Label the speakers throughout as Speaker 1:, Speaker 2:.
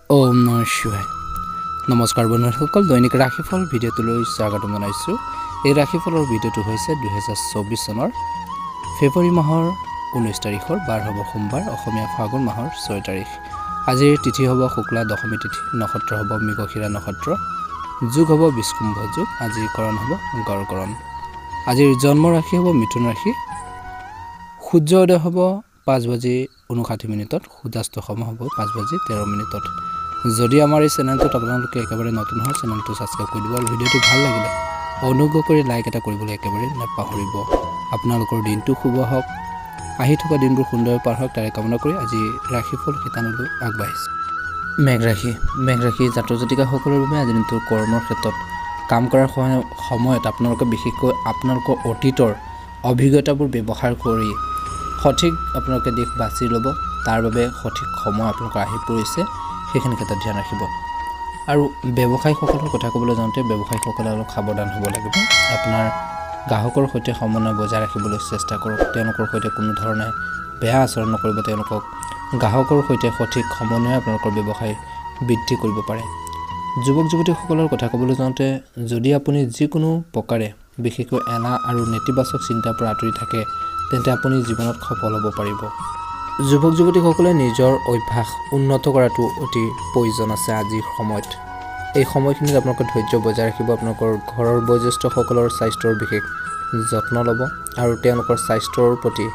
Speaker 1: ওম নমঃ শিৱায়। নমস্কাৰ বন্ধুসকল, দৈনিক ৰাশিফল ভিডিঅ'টোলৈ স্বাগতম জনাইছোঁ। এই ৰাশিফলৰ ভিডিঅ'টো হৈছে 2024 চনৰ ফেব্ৰুৱাৰী মাহৰ 19 তাৰিখৰ বাৰ হ'ব সোমবাৰ, অসমীয়া ফাগুন মাহৰ 6 তাৰিখ। আজিৰ তিথি হ'ব শুক্লা দশমী তিথি, নক্ষত্ৰ হ'ব মৃগশিৰা নক্ষত্ৰ, যুগ হ'ব বিষ্কুম্ভ যুগ, আজিৰ কৰণ হ'ব গড়কৰণ। আজিৰ জন্ম ৰাশি হ'ব মিথুন ৰাশি। সূৰ্য উদয় হ'ব 5:59, সূৰ্যাস্ত সময় হ'ব 5:13। যদি আমাৰ এই চেনেলটোত আপোনালোকে একেবাৰে নতুন হয়, চেনেলটো ছাবস্ক্ৰাইব কৰি দিব আৰু ভিডিঅ'টো ভাল লাগিলে অনুগ্ৰহ কৰি লাইক এটা কৰিবলৈ একেবাৰে নাপাহৰিব। আপোনালোকৰ দিনটো শুভ হওক, আহি থকা দিনবোৰ সুন্দৰ পাৰ হওক, তাৰে কামনা কৰি আজি ৰাশিফল শিতানলৈ আগবাঢ়িছোঁ। মেঘ ৰাশি জাতক জাতিকাসকলৰ বাবে আজি দিনটোৰ কৰ্মৰ ক্ষেত্ৰত কাম কৰাৰ সময়ত আপোনালোকে বিশেষকৈ আপোনালোকৰ অতীতৰ অভিজ্ঞতাবোৰ ব্যৱহাৰ কৰি সঠিক আপোনালোকে দিশ বাছি ল'ব। তাৰ বাবে সঠিক সময় আপোনালোকৰ আহি পৰিছে, সেইখিনি ক্ষেত্ৰত ধ্যান ৰাখিব। আৰু ব্যৱসায়ীসকলৰ কথা ক'বলৈ যাওঁতে ব্যৱসায়ীসকলে অলপ সাৱধান হ'ব লাগিব। আপোনাৰ গ্ৰাহকৰ সৈতে সমন্বয় বজাই ৰাখিবলৈ চেষ্টা কৰক। তেওঁলোকৰ সৈতে কোনো ধৰণে বেয়া আচৰণ নকৰিব। তেওঁলোকক গ্ৰাহকৰ সৈতে সঠিক সমন্বয়ে আপোনালোকৰ ব্যৱসায় বৃদ্ধি কৰিব পাৰে। যুৱক যুৱতীসকলৰ কথা ক'বলৈ যাওঁতে যদি আপুনি যিকোনো প্ৰকাৰে বিশেষকৈ এলাহ আৰু নেতিবাচক চিন্তাৰ পৰা আঁতৰি থাকে, তেন্তে আপুনি জীৱনত সফল হ'ব পাৰিব। যুৱক যুৱতীসকলে নিজৰ অভ্যাস উন্নত কৰাটো অতি প্ৰয়োজন আছে আজিৰ সময়ত। এই সময়খিনিত আপোনালোকে ধৈৰ্য বজাই ৰাখিব। আপোনালোকৰ ঘৰৰ বয়োজ্যেষ্ঠসকলৰ স্বাস্থ্যৰ বিশেষ যত্ন ল'ব আৰু তেওঁলোকৰ স্বাস্থ্যৰ প্ৰতি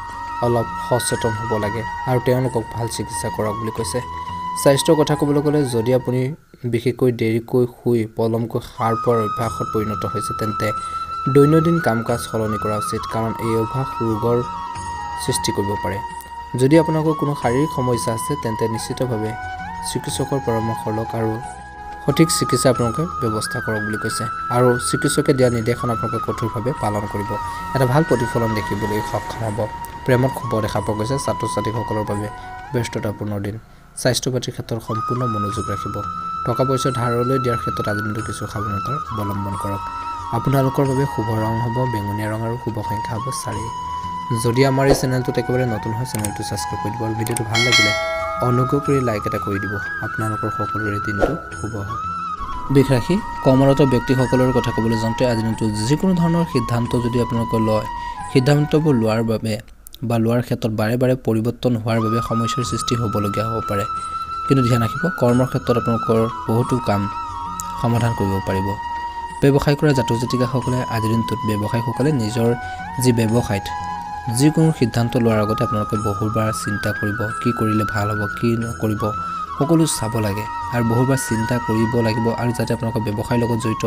Speaker 1: অলপ সচেতন হ'ব লাগে আৰু তেওঁলোকক ভাল চিকিৎসা কৰক বুলি কৈছে। স্বাস্থ্যৰ কথা ক'বলৈ গ'লে যদি আপুনি বিশেষকৈ দেৰিকৈ শুই পলমকৈ সাৰ পোৱাৰ অভ্যাসত পৰিণত হৈছে, তেন্তে দৈনন্দিন কাম কাজ সলনি কৰা উচিত, কাৰণ এই অভ্যাস ৰোগৰ সৃষ্টি কৰিব পাৰে। যদি আপোনালোকৰ কোনো শাৰীৰিক সমস্যা আছে, তেন্তে নিশ্চিতভাৱে চিকিৎসকৰ পৰামৰ্শ লওক আৰু সঠিক চিকিৎসা আপোনালোকে ব্যৱস্থা কৰক বুলি কৈছে। আৰু চিকিৎসকে দিয়া নিৰ্দেশনা আপোনালোকে কঠোৰভাৱে পালন কৰিব। এটা ভাল প্ৰতিফলন দেখিবলৈ সক্ষম হ'ব। প্ৰেমত শুভ দেখা পোৱা গৈছে। ছাত্ৰ ছাত্ৰীসকলৰ বাবে ব্যস্ততাপূৰ্ণ দিন। স্বাস্থ্য পাতিৰ ক্ষেত্ৰত সম্পূৰ্ণ মনোযোগ ৰাখিব। টকা পইচা ধাৰলৈ দিয়াৰ ক্ষেত্ৰত আজি দিনটো কিছু সাৱধানতা অৱলম্বন কৰক। আপোনালোকৰ বাবে শুভ ৰং হ'ব বেঙুনীয়া ৰং আৰু শুভ সংখ্যা হ'ব 4। যদি আমাৰ এই চেনেলটোত একেবাৰে নতুন হয়, চেনেলটো ছাবস্ক্ৰাইব কৰি দিব আৰু ভিডিঅ'টো ভাল লাগিলে অনুগ্ৰহ কৰি লাইক এটা কৰি দিব। আপোনালোকৰ সকলোৰে দিনটো শুভ হওক। বৃষ ৰাশি কৰ্মৰত ব্যক্তিসকলৰ কথা ক'বলৈ যাওঁতে আজি দিনটো যিকোনো ধৰণৰ সিদ্ধান্ত যদি আপোনালোকে লয়, সিদ্ধান্তবোৰ লোৱাৰ বাবে বা লোৱাৰ ক্ষেত্ৰত বাৰে বাৰে পৰিৱৰ্তন হোৱাৰ বাবে সমস্যাৰ সৃষ্টি হ'বলগীয়া হ'ব পাৰে। কিন্তু ধ্যান ৰাখিব, কৰ্মৰ ক্ষেত্ৰত আপোনালোকৰ বহুতো কাম সমাধান কৰিব পাৰিব। ব্যৱসায় কৰা জাতক জাতিকাসকলে আজিৰ দিনটোত ব্যৱসায়ীসকলে নিজৰ যি ব্যৱসায়ত যিকোনো সিদ্ধান্ত লোৱাৰ আগতে আপোনালোকে বহুবাৰ চিন্তা কৰিব, কি কৰিলে ভাল হ'ব, কি নকৰিব, সকলো চাব লাগে আৰু বহুবাৰ চিন্তা কৰিব লাগিব। আৰু যাতে আপোনালোকৰ ব্যৱসায়ৰ লগত জড়িত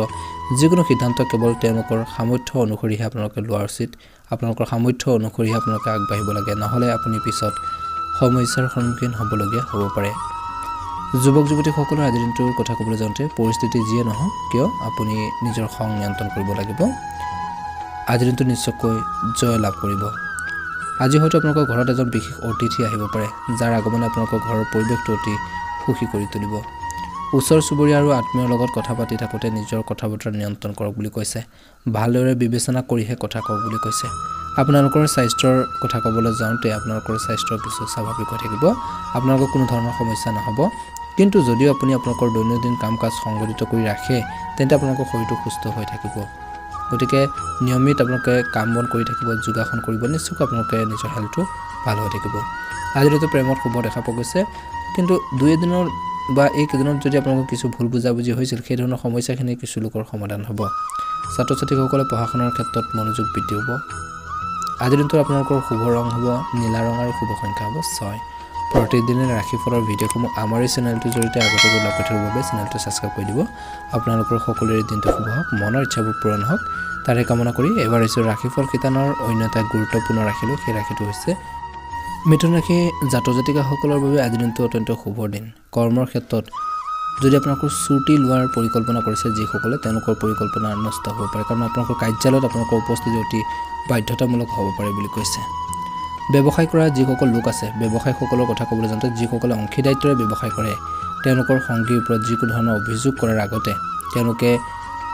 Speaker 1: যিকোনো সিদ্ধান্ত কেৱল তেওঁলোকৰ সামৰ্থ্য অনুসৰিহে আপোনালোকে লোৱা উচিত। আপোনালোকৰ সামৰ্থ্য অনুসৰিহে আপোনালোকে আগবাঢ়িব লাগে, নহ'লে আপুনি পিছত সমস্যাৰ সন্মুখীন হ'বলগীয়া হ'ব পাৰে। যুৱক যুৱতীসকলৰ আজিৰ দিনটোৰ কথা ক'বলৈ যাওঁতে পৰিস্থিতি যিয়ে নহওক কিয় আপুনি নিজৰ খং নিয়ন্ত্ৰণ কৰিব লাগিব। আজিৰ দিনটো নিশ্চয়কৈ জয় লাভ কৰিব। আজি হয়তো আপোনালোকৰ ঘৰত এজন বিশেষ অতিথি আহিব পাৰে, যাৰ আগমনে আপোনালোকৰ ঘৰৰ পৰিৱেশটো অতি সুখী কৰি তুলিব। ওচৰ চুবুৰীয়া আৰু আত্মীয়ৰ লগত কথা পাতি থাকোঁতে নিজৰ কথা বতৰা নিয়ন্ত্ৰণ কৰক বুলি কৈছে। ভালদৰে বিবেচনা কৰিহে কথা কওক বুলি কৈছে। আপোনালোকৰ স্বাস্থ্যৰ কথা ক'বলৈ যাওঁতে আপোনালোকৰ স্বাস্থ্য কিছু স্বাভাৱিক হৈ থাকিব। আপোনালোকৰ কোনো ধৰণৰ সমস্যা নহ'ব। কিন্তু যদিও আপুনি আপোনালোকৰ দৈনন্দিন কাম কাজ সংগঠিত কৰি ৰাখে, তেন্তে আপোনালোকৰ শৰীৰটো সুস্থ হৈ থাকিব। গতিকে নিয়মিত আপোনালোকে কাম বন কৰি থাকিব, যোগাসন কৰিব, নিশ্চয়কৈ আপোনালোকে নিজৰ হেল্থটো ভাল হৈ থাকিব। আজিতো প্ৰেমত শুভ দেখা পোৱা গৈছে। কিন্তু দুই এদিনৰ বা এইকেইদিনত যদি আপোনালোকৰ কিছু ভুল বুজাবুজি হৈছিল, সেই ধৰণৰ সমস্যাখিনি কিছু লোকৰ সমাধান হ'ব। ছাত্ৰ ছাত্ৰীসকলে পঢ়া শুনাৰ ক্ষেত্ৰত মনোযোগ বৃদ্ধি হ'ব। আজিৰ দিনটোত আপোনালোকৰ শুভ ৰং হ'ব নীলা ৰং আৰু শুভ সংখ্যা হ'ব 6। প্ৰতিদিনে ৰাশিফলৰ ভিডিঅ'সমূহ আমাৰ এই চেনেলটোৰ জৰিয়তে আগতীয়াকৈ লাভ কৰি থকাৰ বাবে চেনেলটো ছাবস্ক্ৰাইব কৰি দিব। আপোনালোকৰ সকলোৰে দিনটো শুভ হওক, মনৰ ইচ্ছাবোৰ পূৰণ হওক, তাৰে কামনা কৰি এবাৰ আহিছোঁ ৰাশিফল শিতানৰ অন্য এটা গুৰুত্বপূৰ্ণ ৰাশিলৈ। সেই ৰাশিটো হৈছে মিথুন ৰাশি জাতক জাতিকাসকলৰ বাবে আজিৰ দিনটো অত্যন্ত শুভ দিন। কৰ্মৰ ক্ষেত্ৰত যদি আপোনালোকৰ ছুটি লোৱাৰ পৰিকল্পনা কৰিছে যিসকলে, তেওঁলোকৰ পৰিকল্পনা নষ্ট হ'ব পাৰে, কাৰণ আপোনালোকৰ কাৰ্যালয়ত আপোনালোকৰ উপস্থিতি অতি বাধ্যতামূলক হ'ব পাৰে বুলি কৈছে। ব্যৱসায় কৰা যিসকল লোক আছে, ব্যৱসায়ীসকলৰ কথা ক'বলৈ যাওঁতে যিসকলে অংশীদাৰিত্বৰে ব্যৱসায় কৰে, তেওঁলোকৰ সংগীৰ ওপৰত যিকোনো ধৰণৰ অভিযোগ কৰাৰ আগতে তেওঁলোকে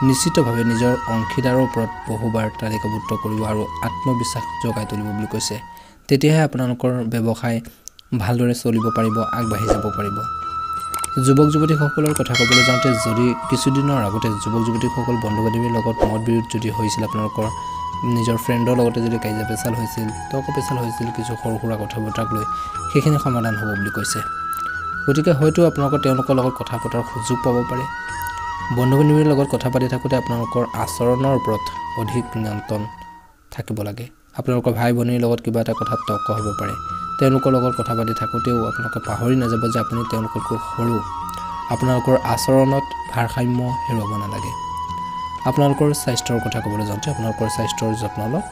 Speaker 1: নিশ্চিতভাৱে নিজৰ অংশীদাৰৰ ওপৰত বহুবাৰ তালিকাভুক্ত কৰিব আৰু আত্মবিশ্বাস জগাই তুলিব বুলি কৈছে। তেতিয়াহে আপোনালোকৰ ব্যৱসায় ভালদৰে চলিব পাৰিব, আগবাঢ়ি যাব পাৰিব। যুৱক যুৱতীসকলৰ কথা ক'বলৈ যাওঁতে যদি কিছুদিনৰ আগতে যুৱক যুৱতীসকল বন্ধু বান্ধৱীৰ লগত মত বিৰোধ যদি হৈছিল আপোনালোকৰ নিজৰ ফ্ৰেণ্ডৰ লগতে যদি কাজিয়া পেচাল হৈছিল তৰ্ক পেচাল হৈছিল কিছু সৰু সুৰা কথা বতৰাক লৈ সেইখিনি সমাধান হ'ব বুলি কৈছে গতিকে হয়তো আপোনালোকৰ তেওঁলোকৰ লগত কথা পতাৰ সুযোগ পাব পাৰে বন্ধু বান্ধৱীৰ লগত কথা পাতি থাকোঁতে আপোনালোকৰ আচৰণৰ ওপৰত অধিক নিয়ন্ত্ৰণ থাকিব লাগে আপোনালোকৰ ভাই ভনীৰ লগত কিবা এটা কথাত তৰ্ক হ'ব পাৰে তেওঁলোকৰ লগত কথা পাতি থাকোঁতেও আপোনালোকে পাহৰি নাযাব যে আপুনি তেওঁলোকতকৈ সৰু আপোনালোকৰ আচৰণত ভাৰসাম্য হেৰুৱাব নালাগে আপোনালোকৰ স্বাস্থ্যৰ কথা ক'বলৈ যাওঁতে আপোনালোকৰ স্বাস্থ্যৰ যত্ন লওক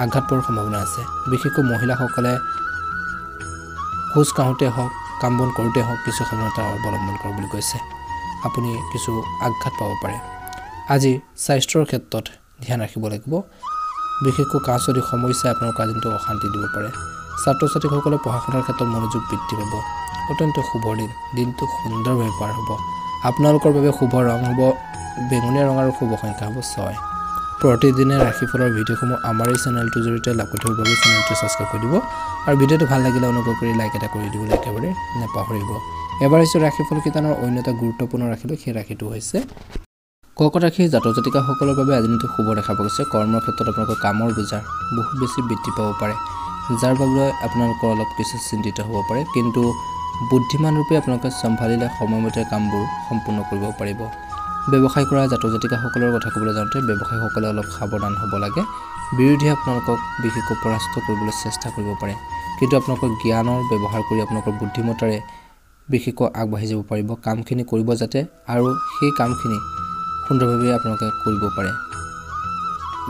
Speaker 1: আঘাত পোৱাৰ সম্ভাৱনা আছে বিশেষকৈ মহিলাসকলে খোজ কাঢ়োঁতে হওক কাম বন কৰোঁতে হওক কিছু সাৱধানতা অৱলম্বন কৰক বুলি কৈছে আপুনি কিছু আঘাত পাব পাৰে আজি স্বাস্থ্যৰ ক্ষেত্ৰত ধ্যান ৰাখিব লাগিব বিশেষকৈ কাঁচদি সমস্যাই আপোনালোকক আজিতো অশান্তি দিব পাৰে ছাত্ৰ ছাত্ৰীসকলে পঢ়া শুনাৰ ক্ষেত্ৰত মনোযোগ বৃদ্ধি পাব অত্যন্ত শুভ দিনটো সুন্দৰভাৱে পাৰ হ'ব আপোনালোকৰ বাবে শুভ ৰং হ'ব বেঙুনীয়া ৰং আৰু শুভ সংখ্যা হ'ব 6 প্ৰতিদিনে ৰাশিফলৰ ভিডিঅ'সমূহ আমাৰ এই চেনেলটোৰ জৰিয়তে লাভ কৰি থাকিব বাবে চেনেলটো ছাবস্ক্ৰাইব কৰি দিব আৰু ভিডিঅ'টো ভাল লাগিলে অনুগ্ৰহ কৰি লাইক এটা কৰি দিবলৈ একেবাৰে নাপাহৰিব এবাৰ হৈছে ৰাশিফল কিতানৰ অন্য এটা গুৰুত্বপূৰ্ণ ৰাশিলৈ সেই ৰাশিটো হৈছে কৰ্কট ৰাশিৰ জাতক জাতিকাসকলৰ বাবে আজি দিনটো শুভ দেখা পোৱা গৈছে কৰ্মৰ ক্ষেত্ৰত আপোনালোকৰ কামৰ বোজা বহুত বেছি বৃদ্ধি পাব পাৰে যাৰ বাবে আপোনালোকৰ অলপ কিছু চিন্তিত হ'ব পাৰে কিন্তু বুদ্ধিমান ৰূপে আপোনালোকে চম্ভালিলে সময়মতে কামবোৰ সম্পূৰ্ণ কৰিব পাৰিব ব্যৱসায় কৰা জাতক জাতিকাসকলৰ কথা ক'বলৈ যাওঁতে ব্যৱসায়ীসকলে অলপ সাৱধান হ'ব লাগে বিৰোধীয়ে আপোনালোকক বিশেষকৈ পৰাস্ত কৰিবলৈ চেষ্টা কৰিব পাৰে কিন্তু আপোনালোকৰ জ্ঞানৰ ব্যৱহাৰ কৰি আপোনালোকৰ বুদ্ধিমত্তাৰে বিশেষকৈ আগবাঢ়ি যাব পাৰিব কামখিনি কৰিব যাতে আৰু সেই কামখিনি সুন্দৰভাৱে আপোনালোকে কৰিব পাৰে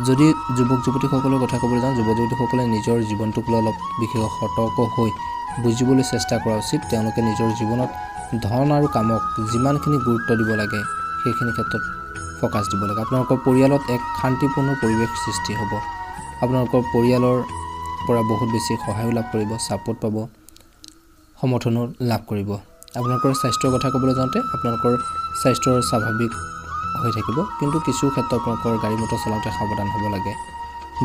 Speaker 1: যদি যুৱক যুৱতীসকলৰ কথা ক'বলৈ যাওঁ যুৱক যুৱতীসকলে নিজৰ জীৱনটোক লৈ অলপ বিশেষ সতৰ্ক হৈ বুজিবলৈ চেষ্টা কৰা উচিত তেওঁলোকে নিজৰ জীৱনত ধন আৰু কামক যিমানখিনি গুৰুত্ব দিব লাগে সেইখিনি ক্ষেত্ৰত ফ'কাছ দিব লাগে আপোনালোকৰ পৰিয়ালত এক শান্তিপূৰ্ণ পৰিৱেশ সৃষ্টি হ'ব আপোনালোকৰ পৰিয়ালৰ পৰা বহুত বেছি সহায়ো লাভ কৰিব ছাপোৰ্ট পাব সমৰ্থনো লাভ কৰিব আপোনালোকৰ স্বাস্থ্যৰ কথা ক'বলৈ যাওঁতে আপোনালোকৰ স্বাস্থ্যৰ স্বাভাৱিক হৈ থাকিব কিন্তু কিছু ক্ষেত্ৰত আপোনালোকৰ গাড়ী মটৰ চলাওঁতে সাৱধান হ'ব লাগে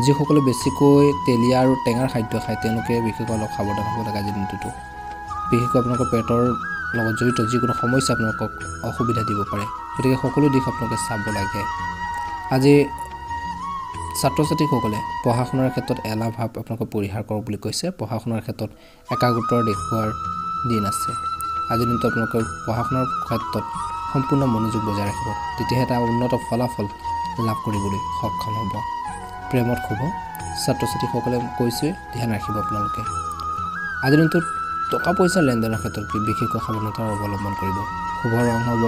Speaker 1: যিসকলে বেছিকৈ তেলীয়া আৰু টেঙাৰ খাদ্য খায় তেওঁলোকে বিশেষকৈ অলপ সাৱধান হ'ব লাগে আজিৰ দিনটোতো বিশেষকৈ আপোনালোকৰ পেটৰ লগত জড়িত যিকোনো সমস্যা আপোনালোকক অসুবিধা দিব পাৰে গতিকে সকলো দিশ আপোনালোকে চাব লাগে আজি ছাত্ৰ ছাত্ৰীসকলে পঢ়া শুনাৰ ক্ষেত্ৰত এলাহ ভাৱ আপোনালোকে পৰিহাৰ কৰক বুলি কৈছে পঢ়া শুনাৰ ক্ষেত্ৰত একাগ্ৰতা দেখুওৱাৰ দিন আছে আজিৰ দিনটো আপোনালোকে পঢ়া শুনাৰ ক্ষেত্ৰত সম্পূৰ্ণ মনোযোগ বজাই ৰাখিব তেতিয়াহে এটা উন্নত ফলাফল লাভ কৰিবলৈ সক্ষম হ'ব প্ৰেমত শুভ ছাত্ৰ ছাত্ৰীসকলে কৈছে ধ্যান ৰাখিব আপোনালোকে আজিৰ দিনটোত টকা পইচা লেনদেনৰ ক্ষেত্ৰত বিশেষকৈ সাৱধানতা অৱলম্বন কৰিব শুভ ৰং হ'ব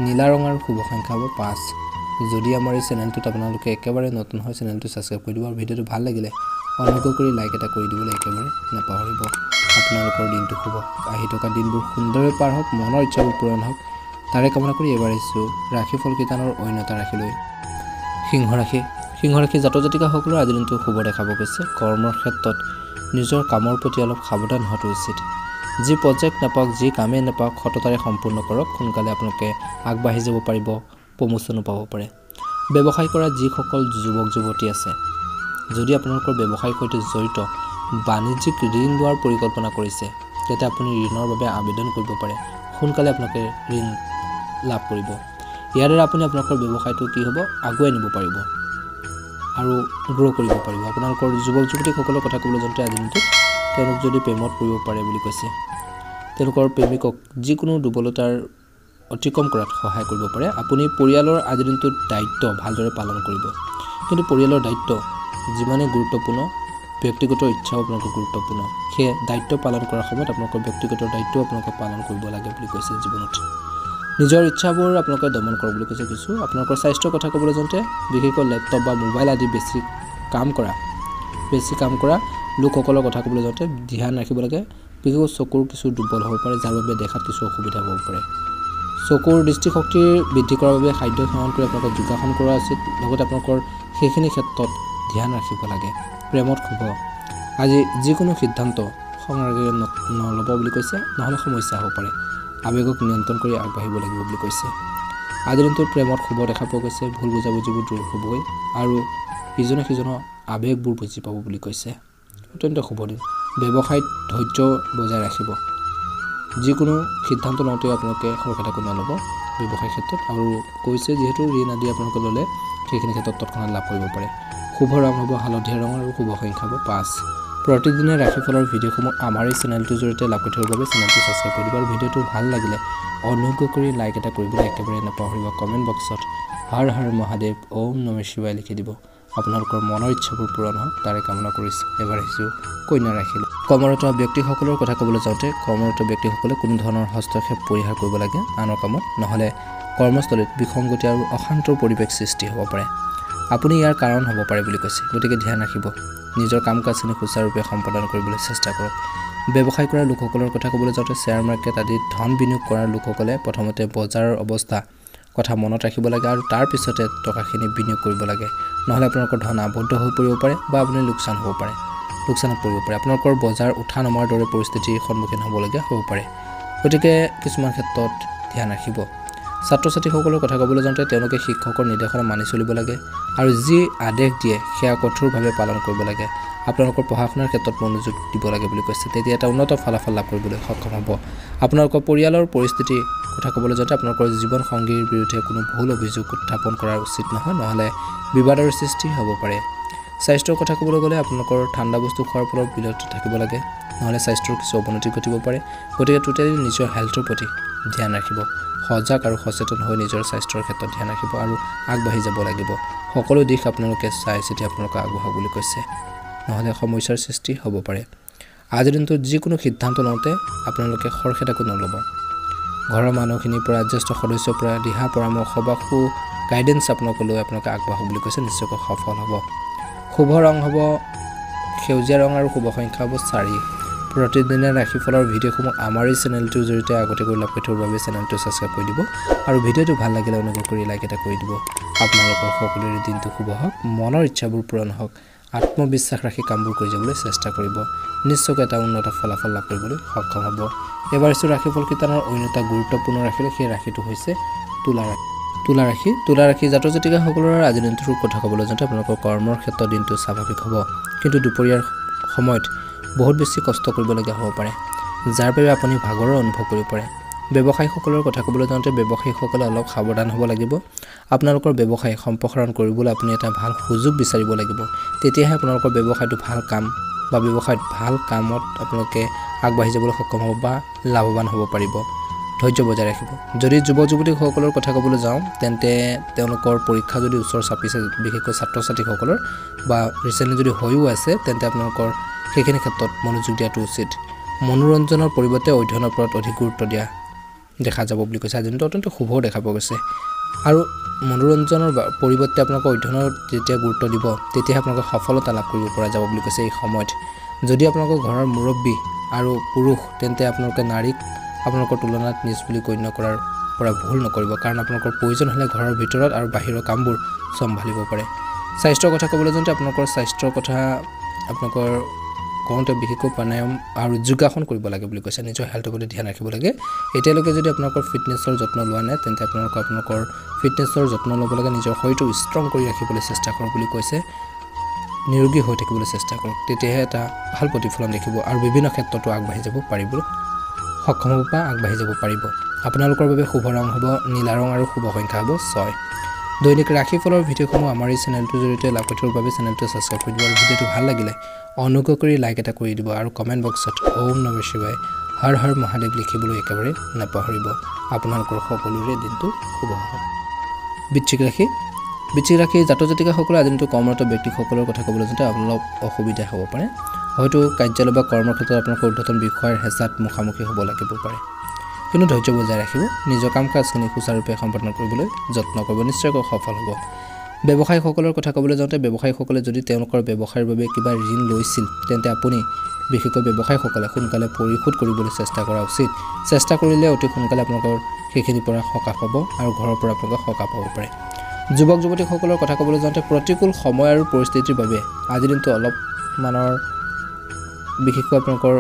Speaker 1: নীলা ৰং আৰু শুভ সংখ্যা হ'ব 5 যদি আমাৰ এই চেনেলটোত আপোনালোকে একেবাৰে নতুন হয় চেনেলটো ছাবস্ক্ৰাইব কৰি দিব আৰু ভিডিঅ'টো ভাল লাগিলে অনুগ্ৰহ কৰি লাইক এটা কৰি দিবলৈ একেবাৰে নাপাহৰিব আপোনালোকৰ দিনটো শুভ আহি থকা দিনবোৰ সুন্দৰভাৱে পাৰ হওক মনৰ ইচ্ছাবোৰ পূৰণ হওক তাৰে কামনা কৰি এবাৰ আহিছোঁ ৰাশিফল কিতানৰ অন্য এটা ৰাশিলৈ সিংহ ৰাশি জাতক জাতিকাসকলৰ আজিৰ দিনটো শুভ দেখাব গৈছে কৰ্মৰ ক্ষেত্ৰত নিজৰ কামৰ প্ৰতি অলপ সাৱধান হোৱাটো উচিত যি প্ৰজেক্ট নাপাওক যি কামেই নাপাওক সততাৰে সম্পূৰ্ণ কৰক সোনকালে আপোনালোকে আগবাঢ়ি যাব পাৰিব প্ৰমোশ্যনো পাব পাৰে ব্যৱসায় কৰা যিসকল যুৱক যুৱতী আছে যদি আপোনালোকৰ ব্যৱসায়ৰ সৈতে জড়িত বাণিজ্যিক ঋণ লোৱাৰ পৰিকল্পনা কৰিছে তেতিয়া আপুনি ঋণৰ বাবে আবেদন কৰিব পাৰে সোনকালে আপোনালোকে ঋণ লাভ কৰিব ইয়াৰ দ্বাৰা আপুনি আপোনালোকৰ ব্যৱসায়টো কি হ'ব আগুৱাই নিব পাৰিব আৰু গ্ৰ' কৰিব পাৰিব আপোনালোকৰ যুৱক যুৱতীসকলৰ কথা ক'বলৈ যাওঁতে আজি দিনটোত তেওঁলোক যদি প্ৰেমত পৰিব পাৰে বুলি কৈছে তেওঁলোকৰ প্ৰেমিকক যিকোনো দুৰ্বলতাৰ অতিক্ৰম কৰাত সহায় কৰিব পাৰে আপুনি পৰিয়ালৰ আজি দিনটোত দায়িত্ব ভালদৰে পালন কৰিব কিন্তু পৰিয়ালৰ দায়িত্ব যিমানেই গুৰুত্বপূৰ্ণ ব্যক্তিগত ইচ্ছাও আপোনালোকৰ গুৰুত্বপূৰ্ণ সেই দায়িত্ব পালন কৰাৰ সময়ত আপোনালোকৰ ব্যক্তিগত দায়িত্ব আপোনালোকে পালন কৰিব লাগে বুলি কৈছে জীৱনত নিজৰ ইচ্ছাবোৰ আপোনালোকে দমন কৰক বুলি কৈছে কিছু আপোনালোকৰ স্বাস্থ্যৰ কথা ক'বলৈ যাওঁতে বিশেষকৈ লেপটপ বা মোবাইল আদি বেছি কাম কৰা লোকসকলৰ কথা ক'বলৈ যাওঁতে ধ্যান ৰাখিব লাগে বিশেষকৈ চকুৰ কিছু দুৰ্বল হ'ব পাৰে যাৰ বাবে দেখাত কিছু অসুবিধা হ'ব পাৰে চকুৰ দৃষ্টিশক্তি বৃদ্ধি কৰাৰ বাবে খাদ্য সেৱন কৰি আপোনালোকৰ যোগাসন কৰা উচিত লগতে আপোনালোকৰ সেইখিনি ক্ষেত্ৰত ধ্যান ৰাখিব লাগে প্ৰেমত শুভ আজি যিকোনো সিদ্ধান্ত সংৰাগেৰে নল'ব বুলি কৈছে নহ'লে সমস্যা হ'ব পাৰে আৱেগক নিয়ন্ত্ৰণ কৰি আগবাঢ়িব লাগিব বুলি কৈছে আজিৰ দিনটোত প্ৰেমত শুভ দেখা পোৱা গৈছে ভুল বুজাবুজিবোৰ দূৰ হ'বই আৰু ইজনে সিজনৰ আৱেগবোৰ বুজি পাব বুলি কৈছে অত্যন্ত শুভ দিন ব্যৱসায়ত ধৈৰ্য বজাই ৰাখিব যিকোনো সিদ্ধান্ত লওঁতে আপোনালোকে খৰখেদাকৈ নল'ব ব্যৱসায় ক্ষেত্ৰত আৰু কৈছে যিহেতু ঋণ আদি আপোনালোকে ল'লে সেইখিনি ক্ষেত্ৰত তৎক্ষণাত লাভ কৰিব পাৰে শুভ ৰং হ'ব হালধীয়া ৰং আৰু শুভ সংখ্যা হ'ব 5 প্ৰতিদিনে ৰাশিফলৰ ভিডিঅ'সমূহ আমাৰ এই চেনেলটোৰ জৰিয়তে লাভ কৰি থকাৰ বাবে চেনেলটো ছাবস্ক্ৰাইব কৰি দিব আৰু ভিডিঅ'টো ভাল লাগিলে অনুগ্ৰহ কৰি লাইক এটা কৰিবলৈ একেবাৰে নাপাহৰিব কমেণ্ট বক্সত হৰ হৰ মহাদেৱ ওম নমঃ শিৱায় লিখি দিব আপোনালোকৰ মনৰ ইচ্ছাবোৰ পূৰণ হওক তাৰে কামনা কৰিছোঁ এবাৰ আহিছোঁ কন্যা ৰাশি কৰ্মৰত ব্যক্তিসকলৰ কথা ক'বলৈ যাওঁতে কৰ্মৰত ব্যক্তিসকলে কোনো ধৰণৰ হস্তক্ষেপ পৰিহাৰ কৰিব লাগে আনৰ কামত নহ'লে কৰ্মস্থলীত বিসংগতি আৰু অশান্তৰ পৰিৱেশ সৃষ্টি হ'ব পাৰে আপুনি ইয়াৰ কাৰণ হ'ব পাৰে বুলি কৈছে গতিকে ধ্যান ৰাখিব নিজৰ কাম কাজখিনি সুচাৰুৰূপে সম্পাদন কৰিবলৈ চেষ্টা কৰক ব্যৱসায় কৰা লোকসকলৰ কথা ক'বলৈ যাওঁতে শ্বেয়াৰ মাৰ্কেট আদিত ধন বিনিয়োগ কৰা লোকসকলে প্ৰথমতে বজাৰৰ অৱস্থা কথা মনত ৰাখিব লাগে আৰু তাৰ পিছতে টকাখিনি বিনিয়োগ কৰিব লাগে নহ'লে আপোনালোকৰ ধন আবদ্ধ হৈ পৰিব পাৰে বা আপুনি লোকচান হ'ব পাৰে লোকচানত পৰিব পাৰে আপোনালোকৰ বজাৰ উঠা নমাৰ দৰে পৰিস্থিতিৰ সন্মুখীন হ'বলগীয়া হ'ব পাৰে গতিকে কিছুমান ক্ষেত্ৰত ধ্যান ৰাখিব ছাত্ৰ ছাত্ৰীসকলৰ কথা ক'বলৈ যাওঁতে তেওঁলোকে শিক্ষকৰ নিৰ্দেশনা মানি চলিব লাগে আৰু যি আদেশ দিয়ে সেয়া কঠোৰভাৱে পালন কৰিব লাগে আপোনালোকৰ পঢ়া শুনাৰ ক্ষেত্ৰত মনোযোগ দিব লাগে বুলি কৈছে তেতিয়া এটা উন্নত ফলাফল লাভ কৰিবলৈ সক্ষম হ'ব আপোনালোকৰ পৰিয়ালৰ পৰিস্থিতি কথা ক'বলৈ যাওঁতে আপোনালোকৰ জীৱন সংগীৰ বিৰুদ্ধে কোনো ভুল অভিযোগ উত্থাপন কৰা উচিত নহয় নহ'লে বিবাদৰ সৃষ্টি হ'ব পাৰে স্বাস্থ্যৰ কথা ক'বলৈ গ'লে আপোনালোকৰ ঠাণ্ডা বস্তু খোৱাৰ ফলত বিৰত থাকিব লাগে নহ'লে স্বাস্থ্যৰ কিছু অৱনতি ঘটিব পাৰে গতিকে টোটেলি নিজৰ হেল্থৰ প্ৰতি ধ্যান ৰাখিব সজাগ আৰু সচেতন হৈ নিজৰ স্বাস্থ্যৰ ক্ষেত্ৰত ধ্যান ৰাখিব আৰু আগবাঢ়ি যাব লাগিব সকলো দিশ আপোনালোকে চাই চিতি আপোনালোকে আগবঢ়াব বুলি কৈছে নহ'লে সমস্যাৰ সৃষ্টি হ'ব পাৰে আজিৰ দিনটোত যিকোনো সিদ্ধান্ত লওঁতে আপোনালোকে খৰখেদাকৈ নল'ব ঘৰৰ মানুহখিনিৰ পৰা জ্যেষ্ঠ সদস্যৰ পৰা দিহা পৰামৰ্শ বা সু গাইডেন্স আপোনালোকে লৈ আপোনালোকে আগবাঢ়ক বুলি কৈছে নিশ্চয়কৈ সফল হ'ব শুভ ৰং হ'ব সেউজীয়া ৰং আৰু শুভ সংখ্যা হ'ব 4 প্ৰতিদিনে ৰাশিফলৰ ভিডিঅ'সমূহ আমাৰ এই চেনেলটোৰ জৰিয়তে আগতীয়াকৈ লাভ কৰি থকাৰ বাবে চেনেলটো ছাবস্ক্ৰাইব কৰি দিব আৰু ভিডিঅ'টো ভাল লাগিলে অনুগ্ৰহ কৰি লাইক এটা কৰি দিব আপোনালোকৰ সকলোৰে দিনটো শুভ হওক মনৰ ইচ্ছাবোৰ পূৰণ হওক আত্মবিশ্বাস ৰাখি কামবোৰ কৰি যাবলৈ চেষ্টা কৰিব নিশ্চয়কৈ এটা উন্নত ফলাফল লাভ কৰিবলৈ সক্ষম হ'ব এবাৰ ৰাশিফল কীৰ্তনৰ অন্য এটা গুৰুত্বপূৰ্ণ ৰাশি সেই ৰাশিটো হৈছে তুলা ৰাশি জাতক জাতিকাসকলৰ আজিৰ দিনটোৰ কথা ক'বলৈ যাওঁতে আপোনালোকৰ কৰ্মৰ ক্ষেত্ৰত দিনটো স্বাভাৱিক হ'ব কিন্তু দুপৰীয়াৰ সময়ত বহুত বেছি কষ্ট কৰিবলগীয়া হ'ব পাৰে যাৰ বাবে আপুনি ভাগৰৰ অনুভৱ কৰিব পাৰে ব্যৱসায়ীসকলৰ কথা ক'বলৈ যাওঁতে ব্যৱসায়ীসকলে অলপ সাৱধান হ'ব লাগিব আপোনালোকৰ ব্যৱসায় সম্প্ৰসাৰণ কৰিবলৈ আপুনি এটা ভাল সুযোগ বিচাৰিব লাগিব তেতিয়াহে আপোনালোকৰ ব্যৱসায়টো ভাল কাম বা ব্যৱসায়ত ভাল কামত আপোনালোকে আগবাঢ়ি যাবলৈ সক্ষম হ'ব বা লাভৱান হ'ব পাৰিব ধৈৰ্য বজাই ৰাখিব যদি যুৱক যুৱতীসকলৰ কথা ক'বলৈ যাওঁ তেন্তে তেওঁলোকৰ পৰীক্ষা যদি ওচৰ চাপিছে বিশেষকৈ ছাত্ৰ ছাত্ৰীসকলৰ বা ৰিচেণ্টলি যদি হৈও আছে তেন্তে আপোনালোকৰ সেইখিনি ক্ষেত্ৰত মনোযোগ দিয়াটো উচিত মনোৰঞ্জনৰ পৰিৱৰ্তে অধ্যয়নৰ ওপৰত অধিক গুৰুত্ব দিয়া দেখা যাব বুলি কৈছে আজি অত্যন্ত শুভ দেখা পোৱা গৈছে আৰু মনোৰঞ্জনৰ পৰিৱৰ্তে আপোনালোকৰ অধ্যয়নৰ যেতিয়া গুৰুত্ব দিব তেতিয়াহে আপোনালোকে সফলতা লাভ কৰিব পৰা যাব বুলি কৈছে এই সময়ত যদি আপোনালোকৰ ঘৰৰ মুৰব্বী আৰু পুৰুষ তেন্তে আপোনালোকে নাৰীক আপোনালোকৰ তুলনাত নিজ বুলি গণ্য কৰাৰ পৰা ভুল নকৰিব কাৰণ আপোনালোকৰ প্ৰয়োজন হ'লে ঘৰৰ ভিতৰত আৰু বাহিৰৰ কামবোৰ চম্ভালিব পাৰে স্বাস্থ্যৰ কথা ক'বলৈ যাওঁতে আপোনালোকৰ স্বাস্থ্যৰ কথা আপোনালোকৰ কওঁতে বিশেষকৈ প্ৰাণায়াম আৰু যোগাসন কৰিব লাগে বুলি কৈছে নিজৰ হেল্থৰ প্ৰতি ধ্যান ৰাখিব লাগে এতিয়ালৈকে যদি আপোনালোকৰ ফিটনেছৰ যত্ন লোৱা নাই তেন্তে আপোনালোকৰ ফিটনেছৰ যত্ন ল'ব লাগে নিজৰ শৰীৰটো ষ্ট্ৰং কৰি ৰাখিবলৈ চেষ্টা কৰক বুলি কৈছে নিৰোগী হৈ থাকিবলৈ চেষ্টা কৰক তেতিয়াহে এটা ভাল প্ৰতিফলন দেখিব আৰু বিভিন্ন ক্ষেত্ৰতো আগবাঢ়ি যাব পাৰিব সক্ষম হ'ব বা আগবাঢ়ি যাব পাৰিব আপোনালোকৰ বাবে শুভ ৰং হ'ব নীলা ৰং আৰু শুভ সংখ্যা হ'ব 6 দৈনিক ৰাশিফলৰ ভিডিঅ'সমূহ আমাৰ এই চেনেলটোৰ জৰিয়তে লাভ কৰি থকাৰ বাবে চেনেলটো ছাবস্ক্ৰাইব কৰি দিব আৰু ভিডিঅ'টো ভাল লাগিলে অনুগ্ৰহ কৰি লাইক এটা কৰি দিব আৰু কমেণ্ট বক্সত ওম নমঃ শিৱায় হৰ হৰ মহাদেৱ লিখিবলৈ একেবাৰে নাপাহৰিব আপোনালোকৰ সকলোৰে দিনটো শুভ হওক বৃশ্চিক ৰাশি জাতক জাতিকাসকলে আজি দিনটো কৰ্মৰত ব্যক্তিসকলৰ কথা ক'বলৈ যাওঁতে অলপ অসুবিধা হ'ব পাৰে হয়তো কাৰ্যালয় বা কৰ্মৰ ক্ষেত্ৰত আপোনালোকৰ ঊৰ্ধ্বতন বিষয়ৰ হেঁচাত মুখামুখি হ'ব লাগিব পাৰে কিন্তু ধৈৰ্য বজাই ৰাখিব নিজৰ কাম কাজখিনি সুচাৰুৰূপে সম্পাদন কৰিবলৈ যত্ন কৰিব নিশ্চয়কৈ সফল হ'ব ব্যৱসায়ীসকলৰ কথা ক'বলৈ যাওঁতে ব্যৱসায়ীসকলে যদি তেওঁলোকৰ ব্যৱসায়ৰ বাবে কিবা ঋণ লৈছিল তেন্তে আপুনি বিশেষকৈ ব্যৱসায়ীসকলে সোনকালে পৰিশোধ কৰিবলৈ চেষ্টা কৰা উচিত চেষ্টা কৰিলে অতি সোনকালে আপোনালোকৰ সেইখিনিৰ পৰা সকাহ পাব আৰু ঘৰৰ পৰা আপোনালোকে সকাহ পাব পাৰে যুৱক যুৱতীসকলৰ কথা ক'বলৈ যাওঁতে প্ৰতিকূল সময় আৰু পৰিস্থিতিৰ বাবে আজিৰ দিনটো অলপমানৰ বিশেষকৈ আপোনালোকৰ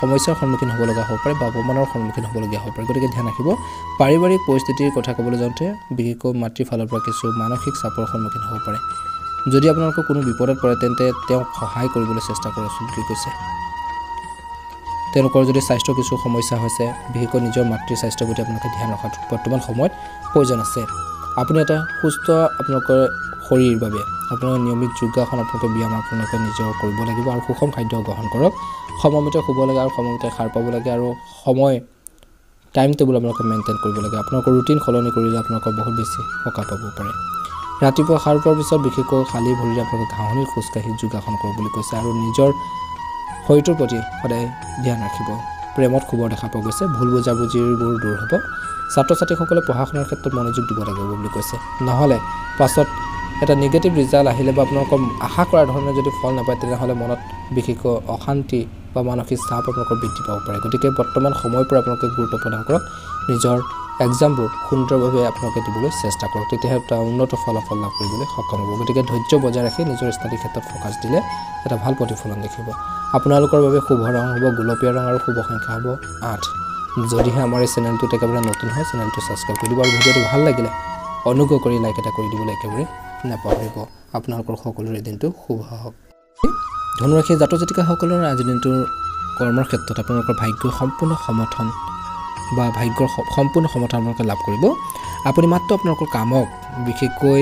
Speaker 1: সমস্যাৰ সন্মুখীন হ'ব লগা হ'ব পাৰে বা অপমানৰ সন্মুখীন হ'বলগীয়া হ'ব পাৰে গতিকে ধ্যান ৰাখিব পাৰিবাৰিক পৰিস্থিতিৰ কথা ক'বলৈ যাওঁতে বিশেষকৈ মাতৃৰ ফালৰ পৰা কিছু মানসিক চাপৰ সন্মুখীন হ'ব পাৰে যদি আপোনালোকৰ কোনো বিপদত পৰে তেন্তে তেওঁক সহায় কৰিবলৈ চেষ্টা কৰক বুলি কৈছে তেওঁলোকৰ যদি স্বাস্থ্য কিছু সমস্যা হৈছে বিশেষকৈ নিজৰ মাতৃৰ স্বাস্থ্যৰ প্ৰতি আপোনালোকে ধ্যান ৰখাটো বৰ্তমান সময়ত প্ৰয়োজন আছে আপুনি এটা সুস্থ আপোনালোকৰ শৰীৰৰ বাবে আপোনালোকে নিয়মিত যোগাসন আপোনালোকে ব্যায়াম আপোনালোকে নিজৰ কৰিব লাগিব আৰু সুষম খাদ্য গ্ৰহণ কৰক সময়মতে শুব লাগে আৰু সময়মতে খাৰ পাব লাগে আৰু সময় টাইম টেবুল আপোনালোকে মেইনটেইন কৰিব লাগে আপোনালোকৰ ৰুটিন সলনি কৰিলে আপোনালোকৰ বহুত বেছি সকাহ পাব পাৰে ৰাতিপুৱা সাৰ পোৱাৰ পিছত বিশেষকৈ খালী ভৰিৰে আপোনালোকে ঘাঁহনিত খোজকাঢ়ি যোগাসন কৰক বুলি কৈছে আৰু নিজৰ শৰীৰটোৰ প্ৰতি সদায় ধ্যান ৰাখিব প্ৰেমত খবৰ দেখা পোৱা গৈছে ভুল বুজাবুজিবোৰ দূৰ হ'ব ছাত্ৰ ছাত্ৰীসকলে পঢ়া শুনাৰ ক্ষেত্ৰত মনোযোগ দিব লাগিব বুলি কৈছে নহ'লে পাছত এটা নিগেটিভ ৰিজাল্ট আহিলে বা আপোনালোকৰ আশা কৰাৰ ধৰণে যদি ফল নাপায় তেনেহ'লে মনত বিশেষকৈ অশান্তি বা মানসিক চাপ আপোনালোকৰ বৃদ্ধি পাব পাৰে গতিকে বৰ্তমান সময়ৰ পৰা আপোনালোকে গুৰুত্ব প্ৰদান কৰক নিজৰ এক্সামবোৰ সুন্দৰভাৱে আপোনালোকে দিবলৈ চেষ্টা কৰক তেতিয়াহে এটা উন্নত ফলাফল লাভ কৰিবলৈ সক্ষম হ'ব গতিকে ধৈৰ্য বজাই ৰাখি নিজৰ ষ্টাডি ক্ষেত্ৰত ফ'কাছ দিলে এটা ভাল প্ৰতিফলন দেখিব আপোনালোকৰ বাবে শুভ ৰং হ'ব গোলপীয়া ৰং আৰু শুভ সংখ্যা হ'ব 8 যদিহে আমাৰ এই চেনেলটোত একেবাৰে নতুন হয় চেনেলটো ছাবস্ক্ৰাইব কৰি দিব আৰু ভিডিঅ'টো ভাল লাগিলে অনুগ্ৰহ কৰি লাইক এটা কৰি দিবলৈ একেবাৰে নাপাহৰিব আপোনালোকৰ সকলোৰে দিনটো শুভ হওক ধনুৰাশি জাতক জাতিকাসকলৰ আজিৰ দিনটোৰ কৰ্মৰ ক্ষেত্ৰত আপোনালোকৰ ভাগ্যৰ সম্পূৰ্ণ সমৰ্থন বা ভাগ্যৰ সম্পূৰ্ণ সমৰ্থন আপোনালোকে লাভ কৰিব আপুনি মাত্ৰ আপোনালোকৰ কামক বিশেষকৈ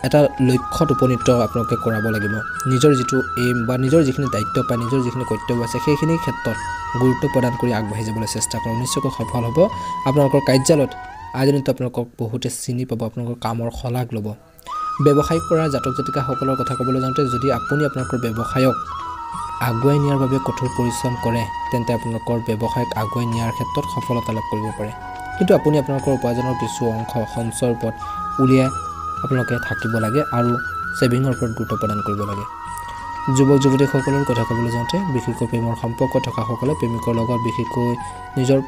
Speaker 1: এটা লক্ষ্যত উপনীত আপোনালোকে কৰাব লাগিব নিজৰ যিটো এইম বা নিজৰ যিখিনি দায়িত্ব পায় নিজৰ যিখিনি কৰ্তব্য আছে সেইখিনি ক্ষেত্ৰত গুৰুত্ব প্ৰদান কৰি আগবাঢ়ি যাবলৈ চেষ্টা কৰক নিশ্চয়কৈ সফল হ'ব আপোনালোকৰ কাৰ্যালয়ত আজিৰ দিনটো আপোনালোকক বহুতে চিনি পাব আপোনালোকৰ কামৰ শলাগ ল'ব ব্যৱসায় কৰা জাতক জাতিকাসকলৰ কথা ক'বলৈ যাওঁতে যদি আপুনি আপোনালোকৰ ব্যৱসায়ক আগুৱাই নিয়াৰ বাবে কঠোৰ পৰিশ্ৰম কৰে তেন্তে আপোনালোকৰ ব্যৱসায়ক আগুৱাই নিয়াৰ ক্ষেত্ৰত সফলতা লাভ কৰিব পাৰে কিন্তু আপুনি আপোনালোকৰ উপাৰ্জনৰ কিছু অংশ সঞ্চয়ৰ ওপৰত উলিয়াই আপোনালোকে থাকিব লাগে আৰু সেভিংৰ ওপৰত গুৰুত্ব প্ৰদান কৰিব লাগে যুৱক যুৱতীসকলৰ কথা ক'বলৈ যাওঁতে বিশেষকৈ প্ৰেমৰ সম্পৰ্ক থকাসকলে প্ৰেমিকৰ লগত বিশেষকৈ নিজৰ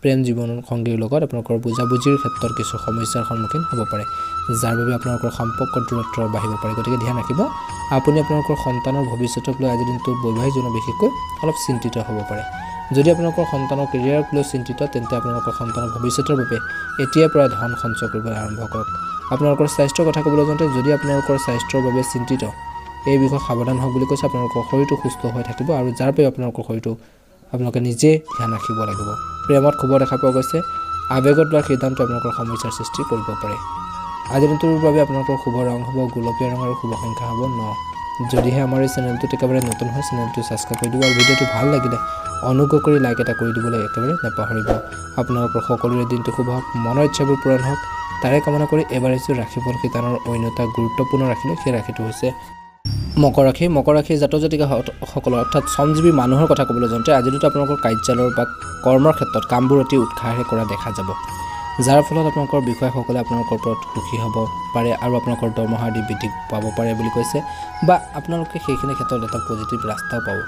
Speaker 1: প্ৰেম জীৱনৰ সংগীৰ লগত আপোনালোকৰ বুজাবুজিৰ ক্ষেত্ৰত কিছু সমস্যাৰ সন্মুখীন হ'ব পাৰে যাৰ বাবে আপোনালোকৰ সম্পৰ্কৰ দূৰত্ব বাঢ়িব পাৰে গতিকে ধ্যান ৰাখিব আপুনি আপোনালোকৰ সন্তানৰ ভৱিষ্যতক লৈ আজিৰ দিনটোত বৈবাহিক জীৱনত বিশেষকৈ অলপ চিন্তিত হ'ব পাৰে যদি আপোনালোকৰ সন্তানৰ কেৰিয়াৰক লৈ চিন্তিত তেন্তে আপোনালোকৰ সন্তানৰ ভৱিষ্যতৰ বাবে এতিয়াৰ পৰা ধন সঞ্চয় কৰিবলৈ আৰম্ভ কৰক আপোনালোকৰ স্বাস্থ্যৰ কথা ক'বলৈ যাওঁতে যদি আপোনালোকৰ স্বাস্থ্যৰ বাবে চিন্তিত এই বিষয়ে সাৱধান হওক বুলি কৈছে আপোনালোকৰ শৰীৰটো সুস্থ হৈ থাকিব আৰু যাৰ বাবে আপোনালোকৰ শৰীৰটো আপোনালোকে নিজে ধ্যান ৰাখিব লাগিব প্ৰেমত খবৰ দেখা পোৱা গৈছে আৱেগত লোৱা সিদ্ধান্ত আপোনালোকৰ সমস্যাৰ সৃষ্টি কৰিব পাৰে আজিৰ দিনটোৰ বাবে আপোনালোকৰ শুভ ৰং হ'ব গোলপীয়া ৰং আৰু শুভ সংখ্যা হ'ব 9 যদিহে আমাৰ এই চেনেলটোত একেবাৰে নতুন হয় চেনেলটো ছাবস্ক্ৰাইব কৰি দিব আৰু ভিডিঅ'টো ভাল লাগিলে অনুগ্ৰহ কৰি লাইক এটা কৰি দিবলৈ একেবাৰে নাপাহৰিব আপোনালোকৰ সকলোৰে দিনটো শুভ হওক মনৰ ইচ্ছাবোৰ পূৰণ হওক তাৰে কামনা কৰি এবাৰ আহিছোঁ ৰাশিফল শিতানৰ অন্য এটা গুৰুত্বপূৰ্ণ ৰাশিলৈ সেই ৰাশিটো হৈছে মকৰ ৰাশি জাতক জাতিকাসকলৰ অৰ্থাৎ শ্ৰমজীৱী মানুহৰ কথা ক'বলৈ যাওঁতে আজিৰ দিনটো আপোনালোকৰ কাৰ্যালয়ৰ বা কৰ্মৰ ক্ষেত্ৰত কামবোৰ অতি উৎসাহেৰে কৰা দেখা যাব যাৰ ফলত আপোনালোকৰ বিষয়াসকলে আপোনালোকৰ ওপৰত সুখী হ'ব পাৰে আৰু আপোনালোকৰ দৰমহা আদি বৃদ্ধি পাব পাৰে বুলি কৈছে বা আপোনালোকে সেইখিনি ক্ষেত্ৰত এটা পজিটিভ ৰাস্তাও পাব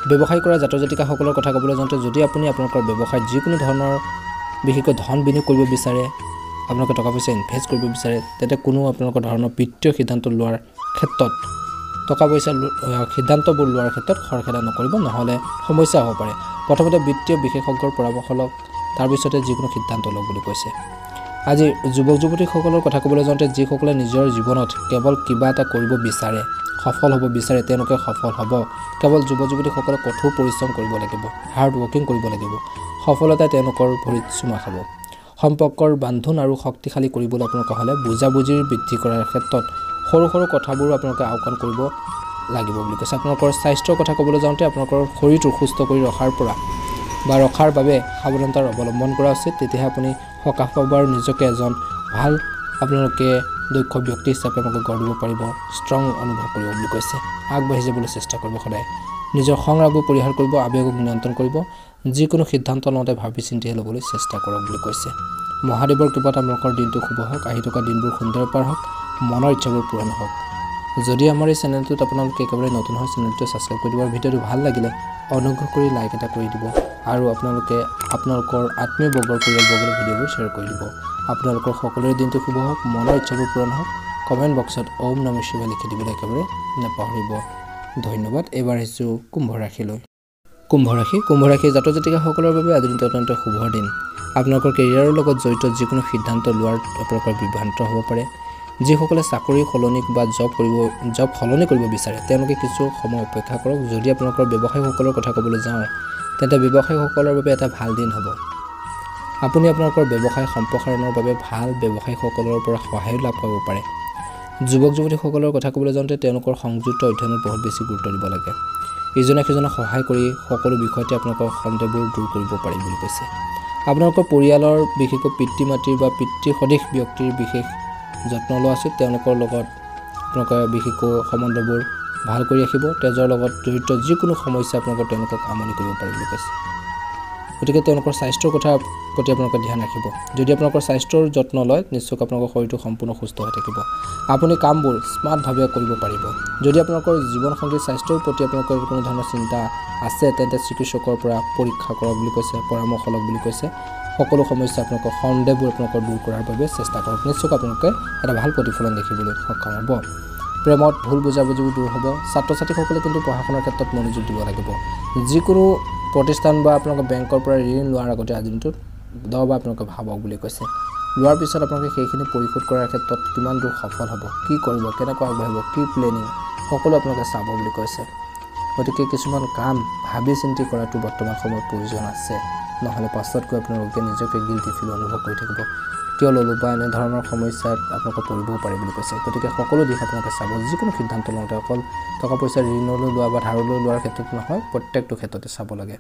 Speaker 1: ব্যৱসায় কৰা জাতক জাতিকাসকলৰ কথা ক'বলৈ যাওঁতে যদি আপুনি আপোনালোকৰ ব্যৱসায়ত যিকোনো ধৰণৰ বিশেষকৈ ধন বিনিয়োগ কৰিব বিচাৰে আপোনালোকে টকা পইচা ইনভেষ্ট কৰিব বিচাৰে তেন্তে কোনো আপোনালোকৰ ধৰণৰ বিত্তীয় সিদ্ধান্ত লোৱাৰ ক্ষেত্ৰত টকা পইচা সিদ্ধান্তবোৰ লোৱাৰ ক্ষেত্ৰত খৰখেদা নকৰিব নহ'লে সমস্যা হ'ব পাৰে প্ৰথমতে বিত্তীয় বিশেষজ্ঞৰ পৰামৰ্শ লওক তাৰপিছতে যিকোনো সিদ্ধান্ত লওক বুলি কৈছে আজি যুৱক যুৱতীসকলৰ কথা ক'বলৈ যাওঁতে যিসকলে নিজৰ জীৱনত কেৱল কিবা এটা কৰিব বিচাৰে সফল হ'ব বিচাৰে তেওঁলোকে সফল হ'ব কেৱল যুৱক যুৱতীসকলে কঠোৰ পৰিশ্ৰম কৰিব লাগিব হাৰ্ড ৱৰ্কিং কৰিব লাগিব সফলতাই তেওঁলোকৰ ভৰিত চুমা খাব সম্পৰ্কৰ বান্ধোন আৰু শক্তিশালী কৰিবলৈ আপোনালোকে হ'লে বুজাবুজিৰ বৃদ্ধি কৰাৰ ক্ষেত্ৰত সৰু সৰু কথাবোৰো আপোনালোকে আওকাণ কৰিব লাগিব বুলি কৈছে আপোনালোকৰ স্বাস্থ্যৰ কথা ক'বলৈ যাওঁতে আপোনালোকৰ শৰীৰটো সুস্থ কৰি ৰখাৰ বাবে সাৱধানতাৰ অৱলম্বন কৰা উচিত তেতিয়াহে আপুনি সকাহ পাব আৰু নিজকে এজন ভাল আপোনালোকে দক্ষ ব্যক্তি হিচাপে আপোনালোকে গঢ় দিব পাৰিব ষ্ট্ৰং অনুভৱ কৰিব বুলি কৈছে আগবাঢ়ি যাবলৈ চেষ্টা কৰিব সদায় নিজৰ সংৰাগবোৰ পৰিহাৰ কৰিব আৱেগক নিয়ন্ত্ৰণ কৰিব যিকোনো সিদ্ধান্ত লওঁতে ভাবি চিন্তিহে ল'বলৈ চেষ্টা কৰক বুলি কৈছে মহাদেৱৰ কৃপাত আপোনালোকৰ দিনটো শুভ হওক আহি থকা দিনবোৰ সুন্দৰ পাৰ হওক মনৰ ইচ্ছাবোৰ পূৰণ হওক যদি আমাৰ এই চেনেলটোত আপোনালোকে একেবাৰে নতুন হয় চেনেলটো ছাবস্ক্ৰাইব কৰি দিব আৰু ভিডিঅ'টো ভাল লাগিলে অনুগ্ৰহ কৰি লাইক এটা কৰি দিব আৰু আপোনালোকে আপোনালোকৰ আত্মীয় বৰ্গৰ পৰিয়ালবৰ্গৰ ভিডিঅ'বোৰ শ্বেয়াৰ কৰি দিব আপোনালোকৰ সকলোৰে দিনটো শুভ হওক মনৰ ইচ্ছাবোৰ পূৰণ হওক কমেণ্ট বক্সত ওম নমঃ শিৱায় লিখি দিবলৈ একেবাৰে নাপাহৰিব ধন্যবাদ এবাৰ আহিছোঁ কুম্ভ ৰাশি জাতক জাতিকাসকলৰ বাবে আজিৰ দিনটো অত্যন্ত শুভ দিন আপোনালোকৰ কেৰিয়াৰৰ লগত জড়িত যিকোনো সিদ্ধান্ত লোৱাৰ আপোনালোকৰ বিভ্ৰান্ত হ'ব পাৰে যিসকলে চাকৰি সলনি বা জব সলনি কৰিব বিচাৰে তেওঁলোকে কিছু সময় অপেক্ষা কৰক। যদি আপোনালোকৰ ব্যৱসায়ীসকলৰ কথা ক'বলৈ যাওঁ তেন্তে ব্যৱসায়ীসকলৰ বাবে এটা ভাল দিন হ'ব। আপুনি আপোনালোকৰ ব্যৱসায় সম্প্ৰসাৰণৰ বাবে ভাল ব্যৱসায়ীসকলৰ পৰা সহায় লাভ কৰিব পাৰে। যুৱক যুৱতীসকলৰ কথা ক'বলৈ যাওঁতে তেওঁলোকৰ সংযুক্ত অধ্যয়নত বহুত বেছি গুৰুত্ব দিব লাগে। ইজনে সিজনক সহায় কৰি সকলো বিষয়তে আপোনালোকৰ সন্দেহবোৰ দূৰ কৰিব পাৰি বুলি কৈছে। আপোনালোকৰ পৰিয়ালৰ বিশেষকৈ পিতৃ মাতৃৰ বা পিতৃ সদৃশ ব্যক্তিৰ বিশেষ যত্ন লোৱা উচিত। তেওঁলোকৰ লগত আপোনালোকে বিশেষকৈ সম্বন্ধবোৰ ভাল কৰি ৰাখিব। তেজৰ লগত জড়িত যিকোনো সমস্যা আপোনালোকৰ তেওঁলোকক আমনি কৰিব পাৰে বুলি কৈছে। গতিকে তেওঁলোকৰ স্বাস্থ্যৰ কথা প্ৰতি আপোনালোকে ধ্যান ৰাখিব। যদি আপোনালোকৰ স্বাস্থ্যৰ যত্ন লয় নিশ্চয়কৈ আপোনালোকৰ শৰীৰটো সম্পূৰ্ণ সুস্থ হৈ থাকিব। আপুনি কামবোৰ স্মাৰ্টভাৱে কৰিব পাৰিব। যদি আপোনালোকৰ জীৱনসংগীৰ স্বাস্থ্যৰ প্ৰতি আপোনালোকৰ কোনো ধৰণৰ চিন্তা আছে তেন্তে চিকিৎসকৰ পৰা পৰীক্ষা কৰক বুলি কৈছে, পৰামৰ্শ লওক বুলি কৈছে। সকলো সমস্যা আপোনালোকৰ সন্দেহবোৰ আপোনালোকৰ দূৰ কৰাৰ বাবে চেষ্টা কৰক। নিশ্চয়কৈ আপোনালোকে এটা ভাল প্ৰতিফলন দেখিবলৈ সক্ষম হ'ব। প্ৰেমত ভুল বুজাবুজিবোৰ দূৰ হ'ব। ছাত্ৰ ছাত্ৰীসকলে কিন্তু পঢ়া শুনাৰ ক্ষেত্ৰত মনোযোগ দিব লাগিব। যিকোনো প্ৰতিষ্ঠান বা আপোনালোকৰ বেংকৰ পৰা ঋণ লোৱাৰ আগতে আজি দিনটোত 10 বাৰ আপোনালোকে ভাবক বুলি কৈছে। লোৱাৰ পিছত আপোনালোকে সেইখিনি পৰিশোধ কৰাৰ ক্ষেত্ৰত কিমান দূৰ সফল হ'ব, কি কৰিব, কেনেকৈ আগবাঢ়িব, কি প্লেনিং সকলো আপোনালোকে চাব বুলি কৈছে। গতিকে কিছুমান কাম ভাবি চিন্তি কৰাটো বৰ্তমান সময়ত প্ৰয়োজন আছে। নহ'লে পাছতকৈ আপোনালোকে নিজকে গিল্টি ফিল অনুভৱ কৰি থাকিব। কিয় ল'লোঁ বা এনেধৰণৰ সমস্যাত আপোনালোকে পৰিবও পাৰে বুলি কৈছে। গতিকে সকলো দিশ আপোনালোকে চাব। যিকোনো সিদ্ধান্ত লওঁতে অকল টকা পইচা ঋণলৈ লোৱা বা ধাৰলৈ লোৱাৰ ক্ষেত্ৰত নহয়, প্ৰত্যেকটো ক্ষেত্ৰতে চাব লাগে।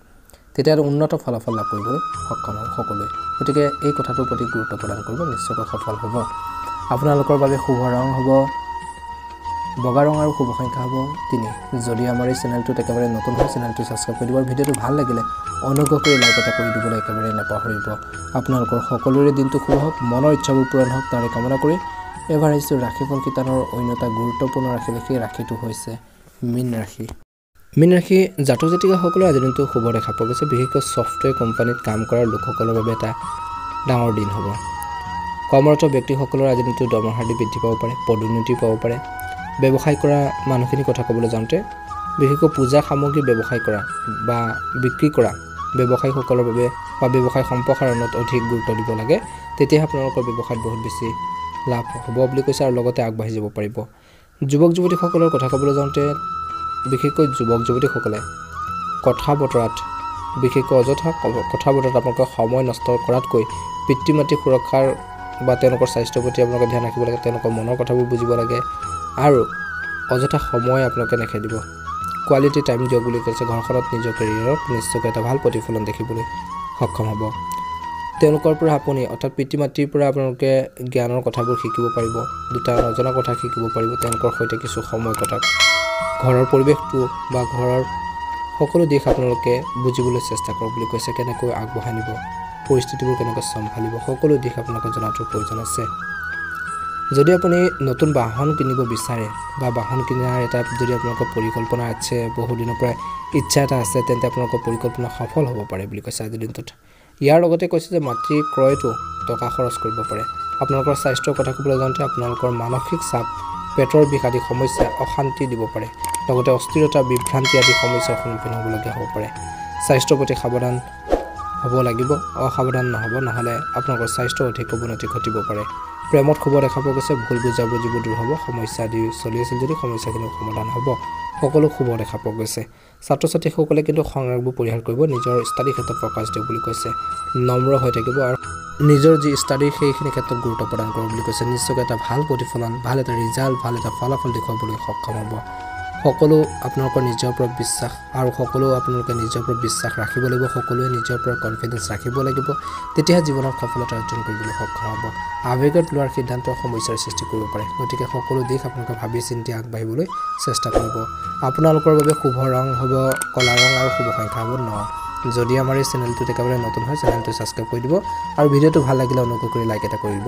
Speaker 1: তেতিয়া উন্নত ফলাফল লাভ কৰিবলৈ সক্ষম হ'ব সকলোৱে। গতিকে এই কথাটোৰ প্ৰতি গুৰুত্ব প্ৰদান কৰিব, নিশ্চয়কৈ সফল হ'ব। আপোনালোকৰ বাবে শুভ ৰং হ'ব বগা ৰং আৰু শুভ সংখ্যা হ'ব 3। যদি আমাৰ এই চেনেলটোত একেবাৰে নতুন হয় চেনেলটো ছাবস্ক্ৰাইব কৰি দিব। ভিডিঅ'টো ভাল লাগিলে অনুগ্ৰহ কৰি লাইক এটা কৰি দিবলৈ একেবাৰে নাপাহৰিব। আপোনালোকৰ সকলোৰে দিনটো শুভ হওক, মনৰ ইচ্ছাবোৰ পূৰণ হওক তাৰে কামনা কৰি এবাৰ আহিছোঁ ৰাশিফল শিতানৰ অন্য এটা গুৰুত্বপূৰ্ণ ৰাশি দেখি। ৰাশিটো হৈছে মীন ৰাশি। মীন ৰাশি জাতক জাতিকাসকলৰ আজিৰ দিনটো শুভ দেখা পোৱা গৈছে। বিশেষকৈ ছফ্টৱেৰ কোম্পানীত কাম কৰা লোকসকলৰ বাবে এটা ডাঙৰ দিন হ'ব। কৰ্মৰত ব্যক্তিসকলৰ আজিৰ দিনটো দৰমহাৰ বৃদ্ধি পাব পাৰে, পদোন্নতি পাব পাৰে। ব্যৱসায় কৰা মানুহখিনিৰ কথা ক'বলৈ যাওঁতে বিশেষকৈ পূজা সামগ্ৰী ব্যৱসায় কৰা বা বিক্ৰী কৰা ব্যৱসায়ীসকলৰ বাবে বা ব্যৱসায় সম্প্ৰসাৰণত অধিক গুৰুত্ব দিব লাগে। তেতিয়াহে আপোনালোকৰ ব্যৱসায়ত বহুত বেছি লাভ হ'ব বুলি কৈছে আৰু লগতে আগবাঢ়ি যাব পাৰিব। যুৱক যুৱতীসকলৰ কথা ক'বলৈ যাওঁতে বিশেষকৈ যুৱক যুৱতীসকলে কথা বতৰাত বিশেষকৈ অযথা কথা বতৰাত আপোনালোকে সময় নষ্ট কৰাতকৈ পিতৃ মাতৃ সুৰক্ষাৰ বা তেওঁলোকৰ স্বাস্থ্যৰ প্ৰতি আপোনালোকে ধ্যান ৰাখিব লাগে। তেওঁলোকৰ মনৰ কথাবোৰ বুজিব লাগে আৰু অযথা সময় আপোনালোকে নেখেদিব। কোৱালিটি টাইম দিয়ক বুলি কৈছে। ঘৰখনত নিজৰ কেৰিয়াৰত নিশ্চয়কৈ এটা ভাল প্ৰতিফলন দেখিবলৈ সক্ষম হ'ব। তেওঁলোকৰ পৰা আপুনি অৰ্থাৎ পিতৃ মাতৃৰ পৰা আপোনালোকে জ্ঞানৰ কথাবোৰ শিকিব পাৰিব, দুটা নজনা কথা শিকিব পাৰিব। তেওঁলোকৰ সৈতে কিছু সময় কটাওক। ঘৰৰ পৰিৱেশটো বা ঘৰৰ সকলো দিশ আপোনালোকে বুজিবলৈ চেষ্টা কৰক বুলি কৈছে। কেনেকৈ আগবঢ়াই নিব, পৰিস্থিতিবোৰ কেনেকৈ চম্ভালিব, সকলো দিশ আপোনালোকে জনাটোৰ প্ৰয়োজন আছে। যদি আপুনি নতুন বাহন কিনিব বিচাৰে বা বাহন কিনাৰ এটা যদি আপোনালোকৰ পৰিকল্পনা আছে, বহুদিনৰ পৰা ইচ্ছা এটা আছে, তেন্তে আপোনালোকৰ পৰিকল্পনা সফল হ'ব পাৰে বুলি কৈছে আজিৰ দিনটোত। ইয়াৰ লগতে কৈছে যে মাতৃ ক্ৰয়তো টকা খৰচ কৰিব পাৰে। আপোনালোকৰ স্বাস্থ্যৰ কথা ক'বলৈ যাওঁতে আপোনালোকৰ মানসিক চাপ, পেটৰ বিষ আদি সমস্যাই অশান্তি দিব পাৰে। লগতে অস্থিৰতা, বিভ্ৰান্তি আদি সমস্যাৰ সন্মুখীন হ'বলগীয়া হ'ব পাৰে। স্বাস্থ্যৰ প্ৰতি সাৱধান হ'ব লাগিব। অসাৱধান নহ'ব, নহ'লে আপোনালোকৰ স্বাস্থ্যৰ অধিক অৱনতি ঘটিব পাৰে। প্ৰেমত শুভ দেখা পোৱা গৈছে। ভুল বুজাবুজিবোৰ দূৰ হ'ব। সমস্যা আদি চলি আছিল যদি সমস্যাখিনি সমাধান হ'ব। সকলো শুভ দেখা পোৱা গৈছে। ছাত্ৰ ছাত্ৰীসকলে কিন্তু সংগ্ৰামবোৰ পৰিহাৰ কৰিব। নিজৰ ষ্টাডি ক্ষেত্ৰত ফ'কাছ দিয়ক বুলি কৈছে। নম্ৰ হৈ থাকিব আৰু নিজৰ যি ষ্টাডি সেইখিনি ক্ষেত্ৰত গুৰুত্ব প্ৰদান কৰিব বুলি কৈছে। নিশ্চয়কৈ এটা ভাল প্ৰতিফলন, ভাল এটা ৰিজাল্ট, ভাল এটা ফলাফল দেখুৱাবলৈ সক্ষম হ'ব। সকলো আপোনালোকৰ নিজৰ ওপৰত বিশ্বাস আৰু সকলো আপোনালোকে নিজৰ ওপৰত বিশ্বাস ৰাখিব লাগিব। সকলোৱে নিজৰ ওপৰত কনফিডেঞ্চ ৰাখিব লাগিব। তেতিয়াহে জীৱনত সফলতা অৰ্জন কৰিবলৈ সক্ষম হ'ব। আৱেগত লোৱাৰ সিদ্ধান্ত সমস্যাৰ সৃষ্টি কৰিব পাৰে। গতিকে সকলো দিশ আপোনালোকে ভাবি চিন্তি আগবাঢ়িবলৈ চেষ্টা কৰিব। আপোনালোকৰ বাবে শুভ ৰং হ'ব ক'লা ৰং আৰু শুভ সংখ্যা হ'ব 9। যদি আমাৰ এই চেনেলটোত একেবাৰে নতুন হয় চেনেলটো ছাবস্ক্ৰাইব কৰি দিব আৰু ভিডিঅ'টো ভাল লাগিলে অনুগ্ৰহ কৰি লাইক এটা কৰি দিব।